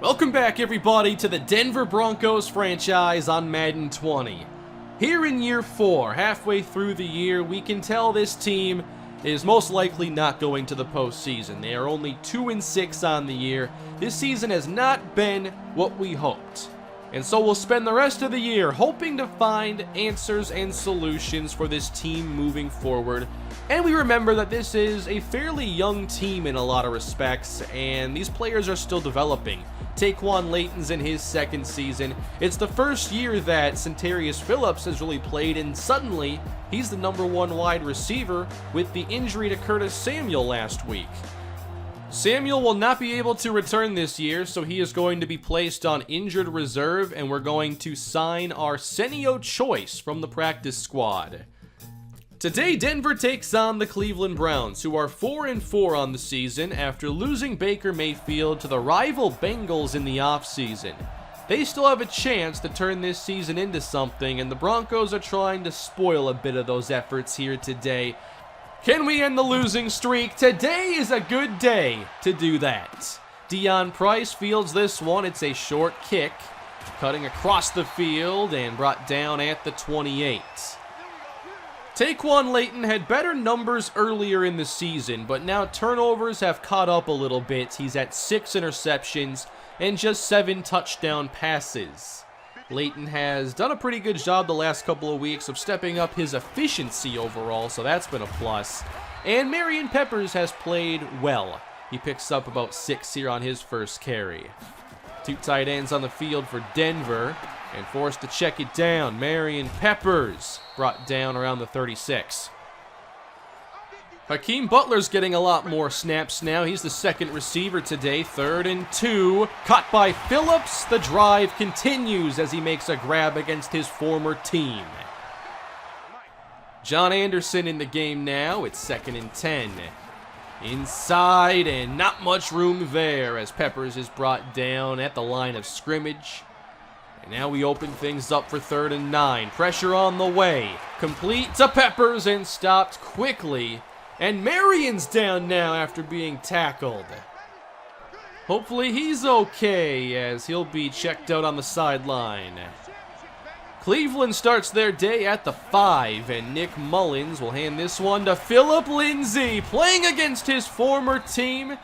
Welcome back, everybody, to the Denver Broncos franchise on Madden 20. Here in year 4, halfway through the year, we can tell this team is most likely not going to the postseason. They are only 2-6 on the year. This season has not been what we hoped. And so we'll spend the rest of the year hoping to find answers and solutions for this team moving forward. And we remember that this is a fairly young team in a lot of respects, and these players are still developing. Taquan Layton's in his second season. It's the first year that Sentarrius Phillips has really played, and suddenly he's the #1 wide receiver with the injury to Curtis Samuel last week. Samuel will not be able to return this year, so he is going to be placed on injured reserve, and we're going to sign Arsenio Choice from the practice squad. Today, Denver takes on the Cleveland Browns, who are 4-4 on the season after losing Baker Mayfield to the rival Bengals in the offseason. They still have a chance to turn this season into something, and the Broncos are trying to spoil a bit of those efforts here today. Can we end the losing streak? Today is a good day to do that. Deion Price fields this one. It's a short kick, cutting across the field and brought down at the 28. Taquan Layton had better numbers earlier in the season, but now turnovers have caught up a little bit. He's at 6 interceptions and just 7 touchdown passes. Layton has done a pretty good job the last couple of weeks of stepping up his efficiency overall, so that's been a plus. And Marion Peppers has played well. He picks up about 6 here on his first carry. 2 tight ends on the field for Denver, and forced to check it down. Marion Peppers brought down around the 36. Hakeem Butler's getting a lot more snaps now. He's the second receiver today. 3rd and 2. Caught by Phillips. The drive continues as he makes a grab against his former team. John Anderson in the game now. It's 2nd and 10. Inside, and not much room there as Peppers is brought down at the line of scrimmage. And now we open things up for 3rd and 9. Pressure on the way. Complete to Peppers and stopped quickly. And Marion's down now after being tackled. Hopefully he's okay as he'll be checked out on the sideline. Cleveland starts their day at the 5, and Nick Mullins will hand this one to Phillip Lindsay, playing against his former team.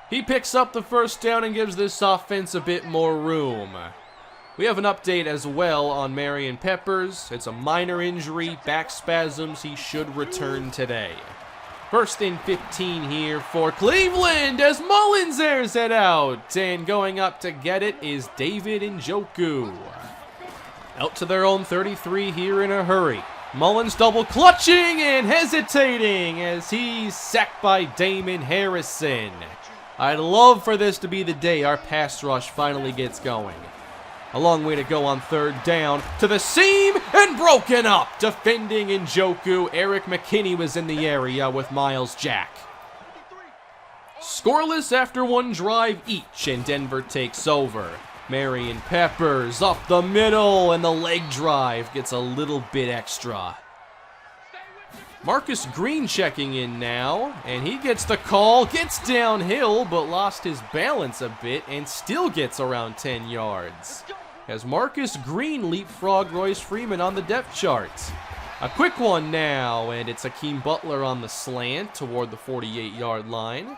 He picks up the first down and gives this offense a bit more room. We have an update as well on Marion Peppers. It's a minor injury, back spasms. He should return today. 1st and 15 here for Cleveland as Mullins airs it out. And going up to get it is David Njoku. Out to their own 33 here in a hurry. Mullins double clutching and hesitating as he's sacked by Damon Harrison. I'd love for this to be the day our pass rush finally gets going. A long way to go on 3rd down. To the seam and broken up. Defending Njoku. Eric McKinney was in the area with Miles Jack. Scoreless after 1 drive each, and Denver takes over. Marion Peppers up the middle, and the leg drive gets a little bit extra. Marcus Green checking in now, and he gets the call, gets downhill, but lost his balance a bit and still gets around 10 yards. As Marcus Green leapfrogged Royce Freeman on the depth chart. A quick one now, and it's Hakeem Butler on the slant toward the 48-yard line.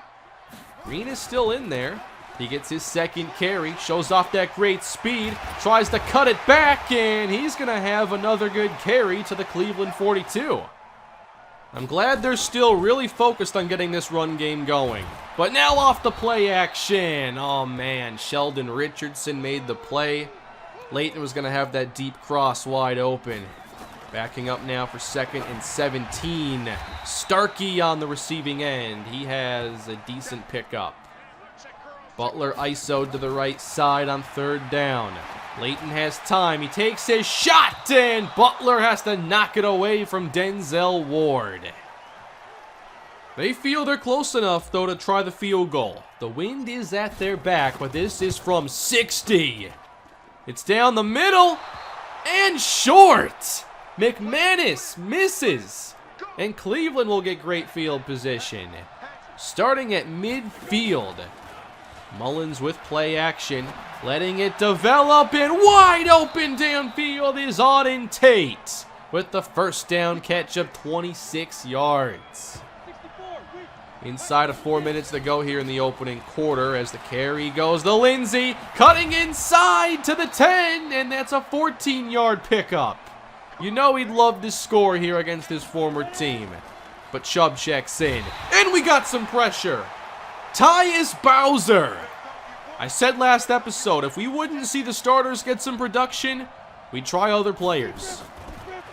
Green is still in there. He gets his 2nd carry, shows off that great speed, tries to cut it back, and he's going to have another good carry to the Cleveland 42. I'm glad they're still really focused on getting this run game going. But now off the play action. Oh man, Sheldon Richardson made the play. Layton was going to have that deep cross wide open. Backing up now for 2nd and 17. Starkey on the receiving end. He has a decent pickup. Butler ISO'd to the right side on 3rd down. Layton has time. He takes his shot, and Butler has to knock it away from Denzel Ward. They feel they're close enough, though, to try the field goal. The wind is at their back, but this is from 60. It's down the middle and short. McManus misses, and Cleveland will get great field position. Starting at midfield. Mullins with play action, letting it develop, and wide open downfield is Auden Tate with the first down catch of 26 yards. Inside of 4 minutes to go here in the opening quarter as the carry goes to Lindsey, cutting inside to the 10, and that's a 14-yard pickup. You know he'd love to score here against his former team. But Chubb checks in, and we got some pressure. Tyus Bowser. I said last episode, if we wouldn't see the starters get some production, we'd try other players.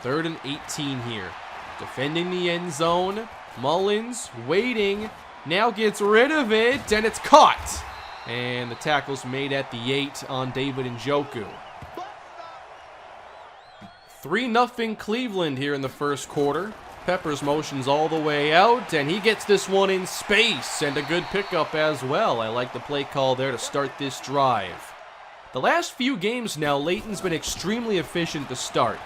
3rd and 18 here. Defending the end zone. Mullins waiting. Now gets rid of it, and it's caught. And the tackle's made at the 8 on David Njoku. 3-0 Cleveland here in the first quarter. Peppers motions all the way out, and he gets this one in space, and a good pickup as well. I like the play call there to start this drive. The last few games now, Leighton's been extremely efficient to start.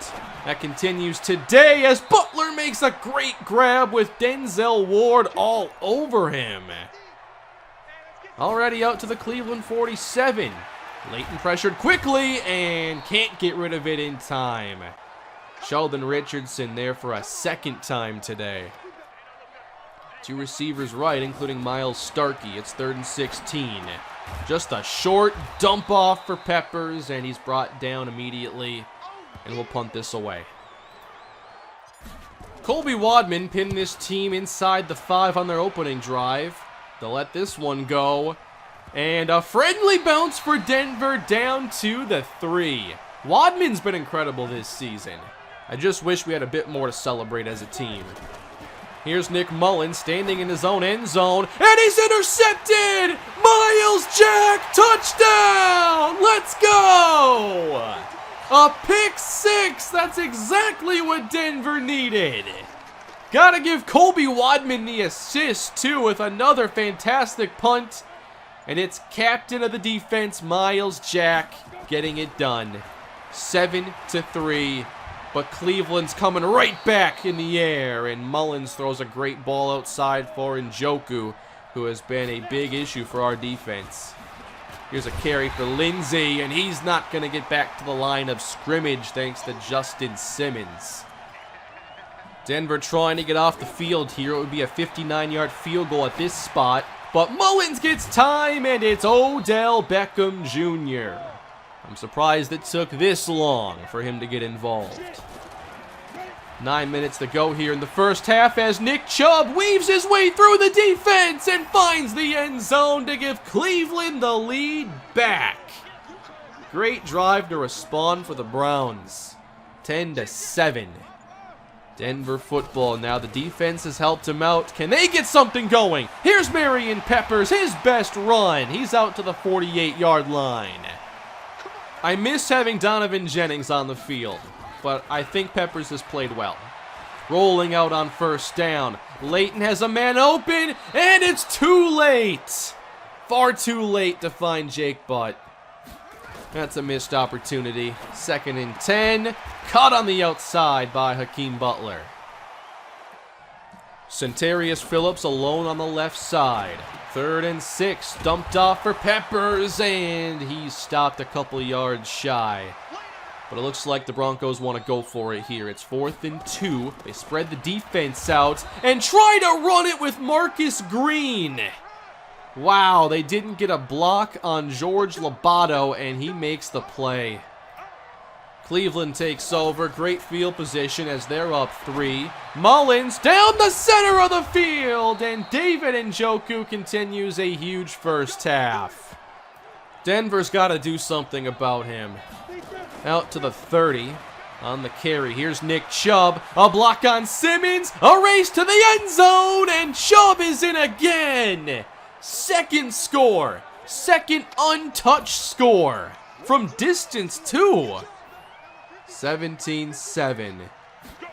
That continues today as Butler makes a great grab with Denzel Ward all over him. Already out to the Cleveland 47. Leighton pressured quickly and can't get rid of it in time. Sheldon Richardson there for a second time today. 2 receivers right, including Miles Starkey. It's 3rd and 16. Just a short dump off for Peppers, and he's brought down immediately, and we'll punt this away. Colby Wadman pinned this team inside the 5 on their opening drive. They'll let this one go, and a friendly bounce for Denver down to the 3. Wadman's been incredible this season. I just wish we had a bit more to celebrate as a team. Here's Nick Mullins standing in his own end zone, and he's intercepted! Miles Jack, touchdown! Let's go! A pick 6, that's exactly what Denver needed. Gotta give Colby Wadman the assist too with another fantastic punt. And it's captain of the defense, Miles Jack, getting it done. 7-3. But Cleveland's coming right back in the air, and Mullins throws a great ball outside for Njoku, who has been a big issue for our defense. Here's a carry for Lindsey, and he's not going to get back to the line of scrimmage thanks to Justin Simmons. Denver trying to get off the field here. It would be a 59-yard field goal at this spot, but Mullins gets time, and it's Odell Beckham Jr. I'm surprised it took this long for him to get involved. 9 minutes to go here in the first half as Nick Chubb weaves his way through the defense and finds the end zone to give Cleveland the lead back. Great drive to respond for the Browns. 10-7. Denver football. Now the defense has helped him out. Can they get something going? Here's Marion Peppers, his best run. He's out to the 48-yard line. I miss having Donovan Jennings on the field, but I think Peppers has played well. Rolling out on first down. Leighton has a man open, and it's too late. Far too late to find Jake Butt. That's a missed opportunity. 2nd and 10. Caught on the outside by Hakeem Butler. Sentarrius Phillips alone on the left side. 3rd and 6, dumped off for Peppers, and he's stopped a couple yards shy. But it looks like the Broncos want to go for it here. It's 4th and 2. They spread the defense out and try to run it with Marcus Green. Wow, they didn't get a block on George Lobato, and he makes the play. Cleveland takes over. Great field position as they're up 3. Mullins down the center of the field, and David Njoku continues a huge first half. Denver's got to do something about him. Out to the 30 on the carry. Here's Nick Chubb. A block on Simmons. A race to the end zone, and Chubb is in again. Second score. Second untouched score. From distance, too. 17-7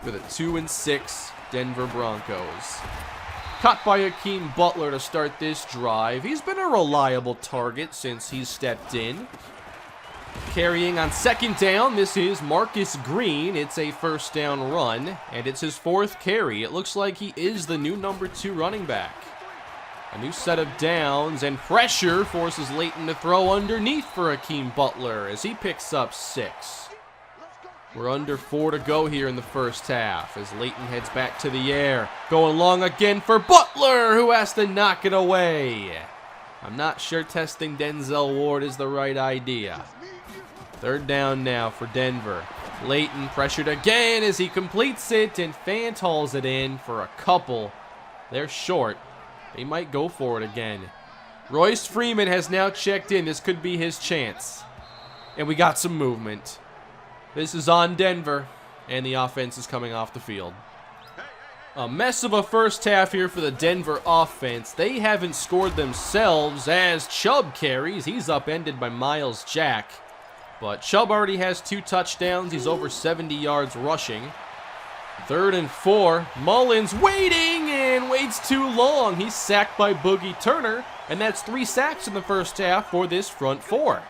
for the 2-6 Denver Broncos. Caught by Hakeem Butler to start this drive. He's been a reliable target since he's stepped in. Carrying on 2nd down, this is Marcus Green. It's a first down run, and it's his 4th carry. It looks like he is the new number 2 running back. A new set of downs, and pressure forces Leighton to throw underneath for Hakeem Butler as he picks up 6. We're under 4 to go here in the first half as Leighton heads back to the air. Going long again for Butler, who has to knock it away. I'm not sure testing Denzel Ward is the right idea. 3rd down now for Denver. Leighton pressured again as he completes it, and Fant hauls it in for a couple. They're short. They might go for it again. Royce Freeman has now checked in. This could be his chance. And we got some movement. This is on Denver, and the offense is coming off the field. A mess of a first half here for the Denver offense. They haven't scored themselves as Chubb carries. He's upended by Miles Jack. But Chubb already has 2 touchdowns. He's over 70 yards rushing. 3rd and 4. Mullins waiting and waits too long. He's sacked by Boogie Turner, and that's 3 sacks in the first half for this front 4.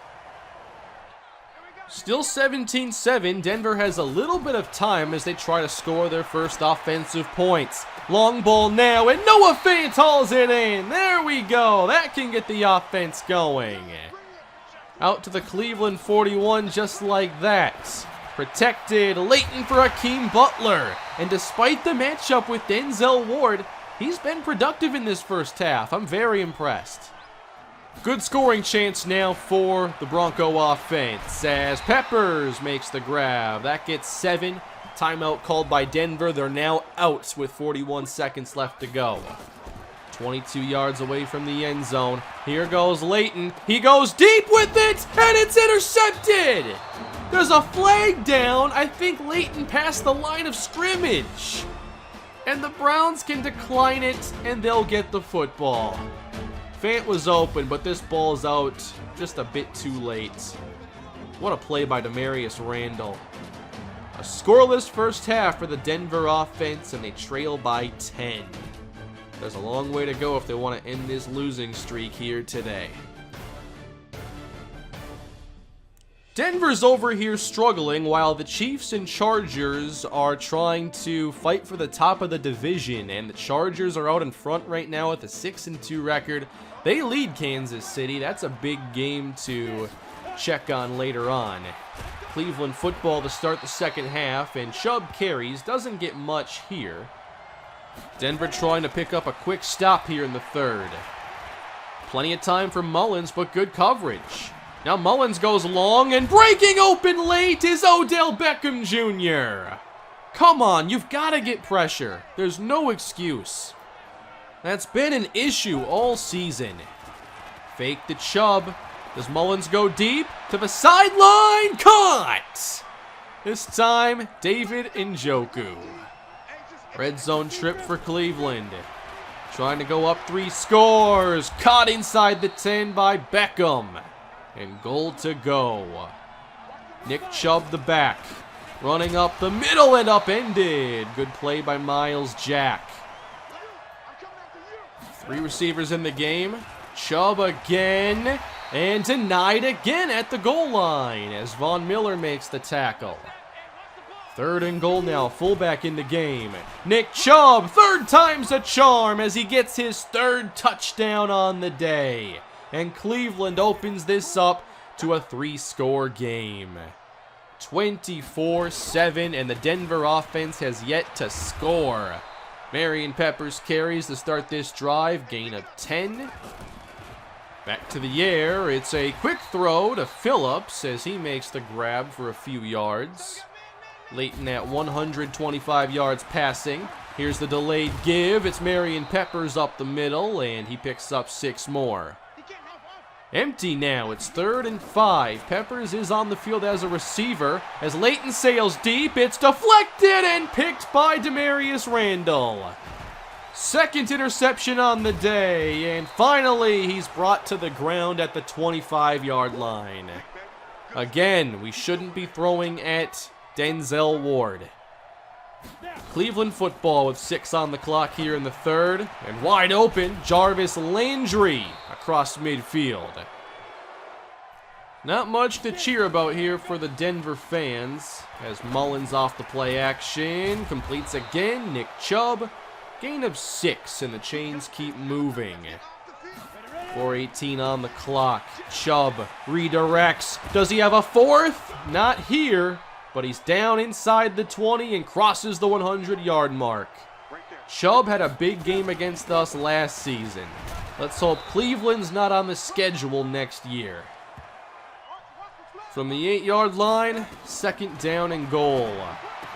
Still 17-7. Denver has a little bit of time as they try to score their first offensive points. Long ball now, and Noah Fant hauls it in. There we go. That can get the offense going. Out to the Cleveland 41 just like that. Protected, Leighton for Hakeem Butler. And despite the matchup with Denzel Ward, he's been productive in this first half. I'm very impressed. Good scoring chance now for the Bronco offense as Peppers makes the grab. That gets 7. Timeout called by Denver. They're now out with 41 seconds left to go. 22 yards away from the end zone. Here goes Leighton. He goes deep with it, and it's intercepted. There's a flag down. I think Leighton passed the line of scrimmage. And the Browns can decline it, and they'll get the football. Fant was open, but this ball's out just a bit too late. What a play by Demarius Randall. A scoreless first half for the Denver offense, and they trail by 10. There's a long way to go if they want to end this losing streak here today. Denver's over here struggling while the Chiefs and Chargers are trying to fight for the top of the division, and the Chargers are out in front right now with a 6-2 record. They lead Kansas City. That's a big game to check on later on. Cleveland football to start the second half, and Chubb carries. Doesn't get much here. Denver trying to pick up a quick stop here in the 3rd. Plenty of time for Mullins, but good coverage. Now Mullins goes long, and breaking open late is Odell Beckham Jr. Come on, you've got to get pressure. There's no excuse. That's been an issue all season. Fake to Chubb. Does Mullins go deep? To the sideline. Caught! This time, David Njoku. Red zone trip for Cleveland. Trying to go up 3 scores. Caught inside the 10 by Beckham. And goal to go. Nick Chubb the back. Running up the middle and upended. Good play by Miles Jack. 3 receivers in the game. Chubb again. And denied again at the goal line as Von Miller makes the tackle. 3rd and goal now, fullback in the game. Nick Chubb, 3rd time's a charm as he gets his 3rd touchdown on the day. And Cleveland opens this up to a 3-score game. 24-7, and the Denver offense has yet to score. Marion Peppers carries to start this drive, gain of 10. Back to the air, it's a quick throw to Phillips as he makes the grab for a few yards. Leighton at 125 yards passing. Here's the delayed give. It's Marion Peppers up the middle, and he picks up 6 more. Empty now. It's 3rd and 5. Peppers is on the field as a receiver. As Leighton sails deep, it's deflected and picked by Demarius Randall. 2nd interception on the day, and finally he's brought to the ground at the 25-yard line. Again, we shouldn't be throwing at Denzel Ward. Cleveland football with 6 on the clock here in the 3rd, and wide open, Jarvis Landry across midfield. Not much to cheer about here for the Denver fans, as Mullins off the play action, completes again, Nick Chubb, Gain of 6, and the chains keep moving. 4:18 on the clock. Chubb redirects. Does he have a fourth? Not here, but he's down inside the 20 and crosses the 100-yard mark. Chubb had a big game against us last season. Let's hope Cleveland's not on the schedule next year. From the 8-yard line, 2nd down and goal.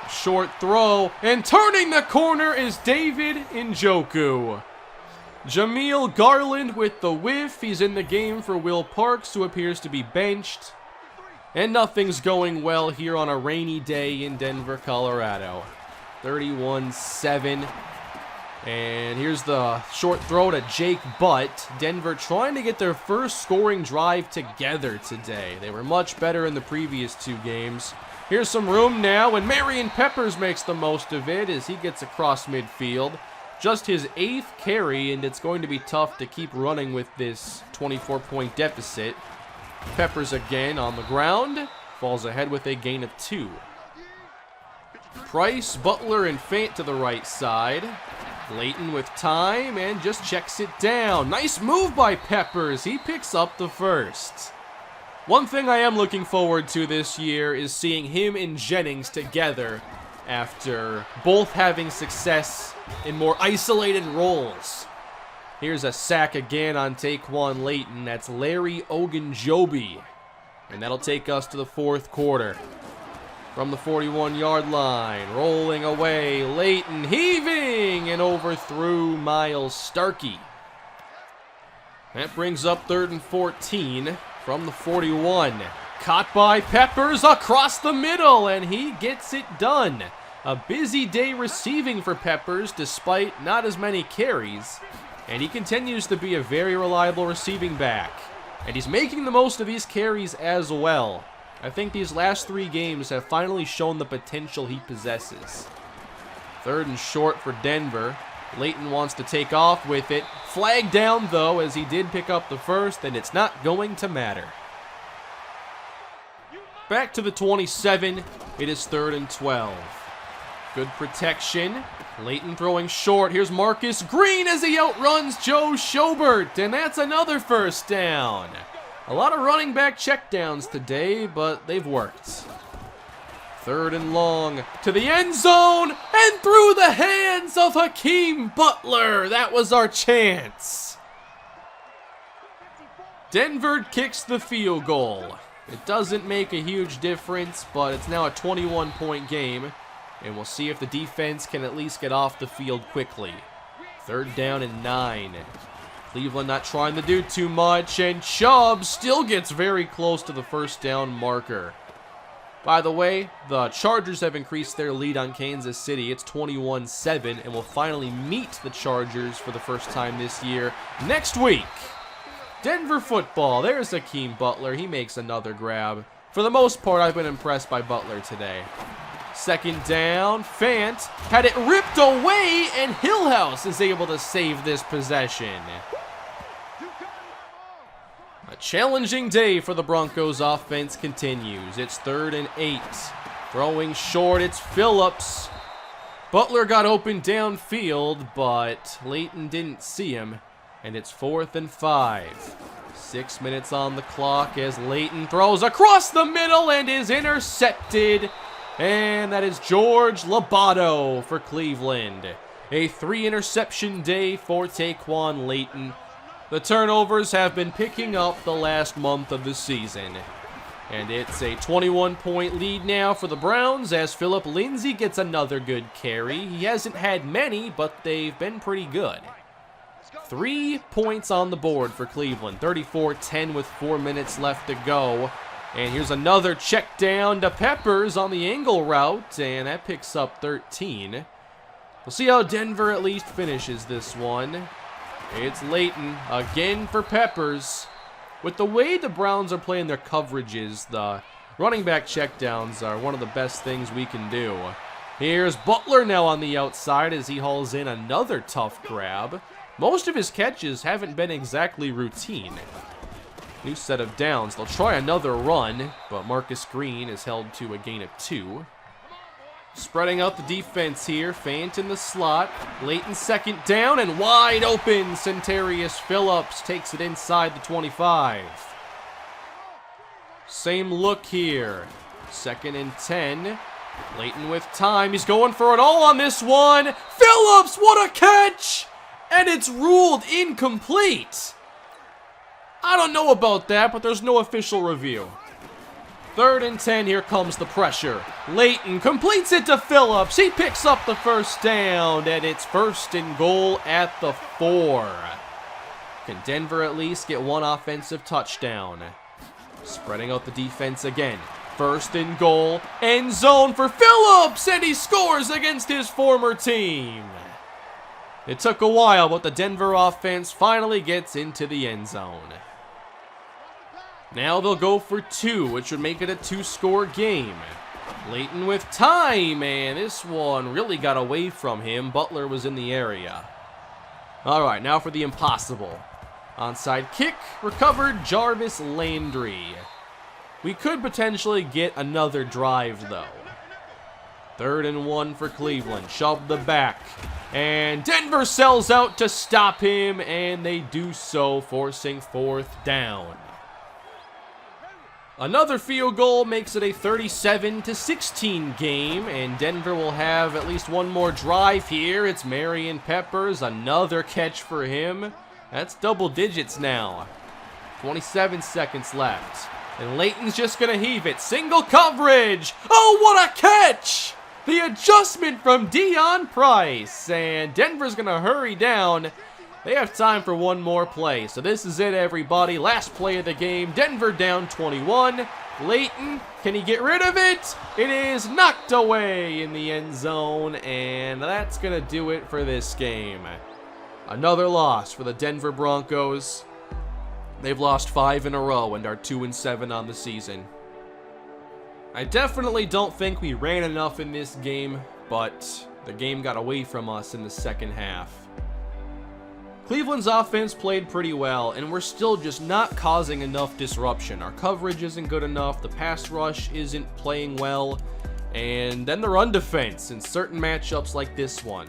Short throw, and turning the corner is David Njoku. Jameel Garland with the whiff. He's in the game for Will Parks, who appears to be benched. And nothing's going well here on a rainy day in Denver, Colorado. 31-7. And here's the short throw to Jake Butt. Denver trying to get their first scoring drive together today. They were much better in the previous 2 games. Here's some room now, and Marion Peppers makes the most of it as he gets across midfield. Just his 8th carry, and it's going to be tough to keep running with this 24-point deficit. Peppers again on the ground. Falls ahead with a gain of 2. Price, Butler, and Fant to the right side. Leighton with time and just checks it down. Nice move by Peppers. He picks up the first. One thing I am looking forward to this year is seeing him and Jennings together after both having success in more isolated roles. Here's a sack again on Taquan Leighton. That's Larry Ogunjobi. And that'll take us to the 4th quarter. From the 41-yard line, rolling away, Leighton heaving and overthrew Miles Starkey. That brings up 3rd and 14 from the 41. Caught by Peppers across the middle, and he gets it done. A busy day receiving for Peppers despite not as many carries, and he continues to be a very reliable receiving back. And he's making the most of these carries as well. I think these last 3 games have finally shown the potential he possesses. 3rd and short for Denver. Leighton wants to take off with it. Flag down, though, as he did pick up the first, and it's not going to matter. Back to the 27. It is 3rd and 12. Good protection. Leighton throwing short. Here's Marcus Green as he outruns Joe Schobert, and that's another first down. A lot of running back checkdowns today, but they've worked. 3rd and long to the end zone and through the hands of Hakeem Butler. That was our chance. Denver kicks the field goal. It doesn't make a huge difference, but it's now a 21-point game, and we'll see if the defense can at least get off the field quickly. 3rd down and 9. Cleveland not trying to do too much, and Chubb still gets very close to the first down marker. By the way, the Chargers have increased their lead on Kansas City. It's 21-7, and will finally meet the Chargers for the first time this year next week. Denver football. There's Hakeem Butler. He makes another grab. For the most part, I've been impressed by Butler today. 2nd down. Fant had it ripped away, and Hillhouse is able to save this possession. A challenging day for the Broncos offense continues. It's 3rd and 8. Throwing short, it's Phillips. Butler got open downfield, but Leighton didn't see him. And it's 4th and 5. 6 minutes on the clock as Leighton throws across the middle and is intercepted. And that is George Labato for Cleveland. A 3-interception day for Taquan Leighton. The turnovers have been picking up the last month of the season. And it's a 21-point lead now for the Browns as Philip Lindsay gets another good carry. He hasn't had many, but they've been pretty good. 3 points on the board for Cleveland. 34-10 with 4 minutes left to go. And here's another check down to Peppers on the angle route, and that picks up 13. We'll see how Denver at least finishes this one. It's Leighton again for Peppers. With the way the Browns are playing their coverages, the running back checkdowns are one of the best things we can do. Here's Butler now on the outside as he hauls in another tough grab. Most of his catches haven't been exactly routine. New set of downs. They'll try another run, but Marcus Green is held to a gain of 2. Spreading out the defense here. Fant in the slot. Late in second down and wide open. Sentarrius Phillips takes it inside the 25. Same look here. 2nd and 10. Leighton with time. He's going for it all on this one. Phillips, what a catch! And it's ruled incomplete. I don't know about that, but there's no official review. 3rd and 10, here comes the pressure. Leighton completes it to Phillips. He picks up the first down, and it's 1st and goal at the 4. Can Denver at least get one offensive touchdown? Spreading out the defense again. 1st and goal, end zone for Phillips, and he scores against his former team. It took a while, but the Denver offense finally gets into the end zone. Now they'll go for 2, which would make it a 2-score game. Leighton with time, and this one really got away from him. Butler was in the area. All right, now for the impossible. Onside kick, recovered Jarvis Landry. We could potentially get another drive, though. 3rd and 1 for Cleveland. Shove the back. And Denver sells out to stop him, and they do so, forcing 4th down. Another field goal makes it a 37-16 game, and Denver will have at least one more drive here. It's Marion Peppers, another catch for him. That's double digits now. 27 seconds left. And Leighton's just going to heave it. Single coverage. Oh, what a catch! The adjustment from Dion Price. And Denver's going to hurry down. They have time for one more play. So this is it, everybody. Last play of the game. Denver down 21. Leighton, can he get rid of it? It is knocked away in the end zone. And that's going to do it for this game. Another loss for the Denver Broncos. They've lost 5 in a row and are 2-7 on the season. I definitely don't think we ran enough in this game, but the game got away from us in the second half. Cleveland's offense played pretty well, and we're still just not causing enough disruption. Our coverage isn't good enough, the pass rush isn't playing well, and then the run defense in certain matchups like this one.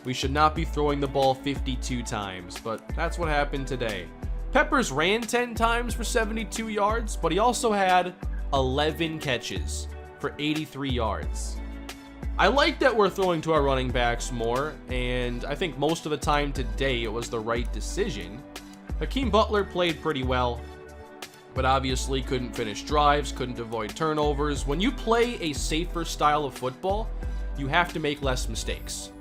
We should not be throwing the ball 52 times, but that's what happened today. Peppers ran 10 times for 72 yards, but he also had 11 catches for 83 yards. I like that we're throwing to our running backs more, and I think most of the time today it was the right decision. Hakeem Butler played pretty well, but obviously couldn't finish drives, couldn't avoid turnovers. When you play a safer style of football, you have to make less mistakes.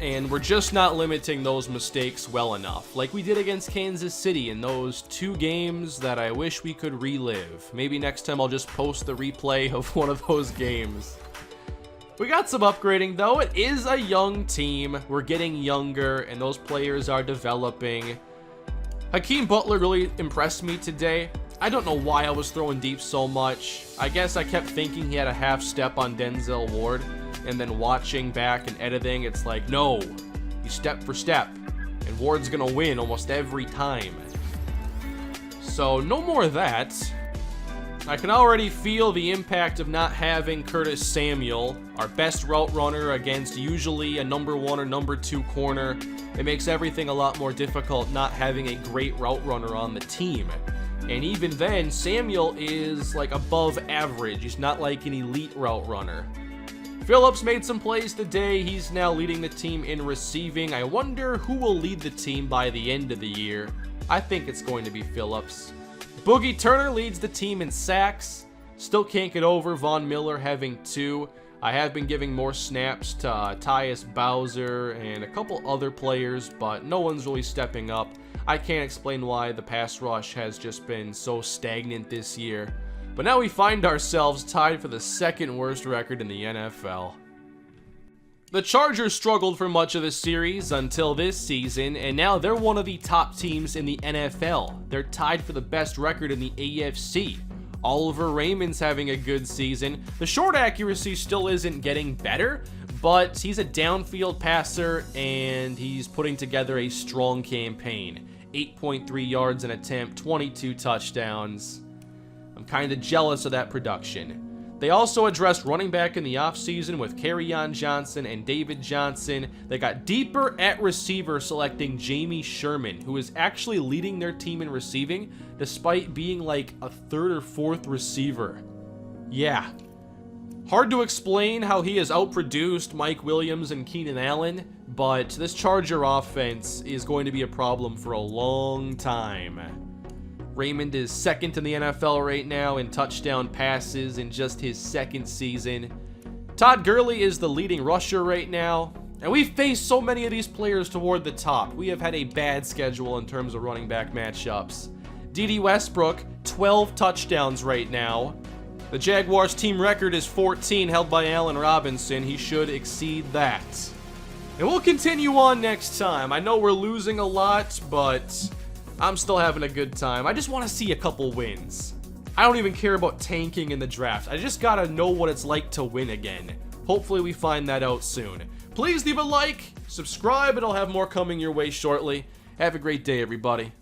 And we're just not limiting those mistakes well enough, like we did against Kansas City in those 2 games that I wish we could relive. Maybe next time I'll just post the replay of one of those games. We got some upgrading, though. It is a young team. We're getting younger, and those players are developing. Hakeem Butler really impressed me today. I don't know why I was throwing deep so much. I guess I kept thinking he had a half step on Denzel Ward, and then watching back and editing, it's like, no, he's step for step, and Ward's gonna win almost every time. So no more of that. I can already feel the impact of not having Curtis Samuel, our best route runner, against usually a number 1 or number 2 corner. It makes everything a lot more difficult not having a great route runner on the team. And even then, Samuel is like above average. He's not like an elite route runner. Phillips made some plays today. He's now leading the team in receiving. I wonder who will lead the team by the end of the year. I think it's going to be Phillips. Boogie Turner leads the team in sacks. Still can't get over Von Miller having 2. I have been giving more snaps to Tyus Bowser and a couple other players, but no one's really stepping up. I can't explain why the pass rush has just been so stagnant this year. But now we find ourselves tied for the 2nd worst record in the NFL. The Chargers struggled for much of the series until this season, and now they're one of the top teams in the NFL. They're tied for the best record in the AFC. Oliver Raymond's having a good season. The short accuracy still isn't getting better, but he's a downfield passer, and he's putting together a strong campaign. 8.3 yards an attempt, 22 touchdowns. I'm kind of jealous of that production. They also addressed running back in the offseason with Kerryon Johnson and David Johnson. They got deeper at receiver, selecting Jamie Sherman, who is actually leading their team in receiving despite being like a third or fourth receiver. Yeah. Hard to explain how he has outproduced Mike Williams and Keenan Allen, but this Charger offense is going to be a problem for a long time. Raymond is second in the NFL right now in touchdown passes in just his second season. Todd Gurley is the leading rusher right now. And we've faced so many of these players toward the top. We have had a bad schedule in terms of running back matchups. D.D. Westbrook, 12 touchdowns right now. The Jaguars team record is 14, held by Allen Robinson. He should exceed that. And we'll continue on next time. I know we're losing a lot, but I'm still having a good time. I just want to see a couple wins. I don't even care about tanking in the draft. I just gotta know what it's like to win again. Hopefully we find that out soon. Please leave a like, subscribe, and I'll have more coming your way shortly. Have a great day, everybody.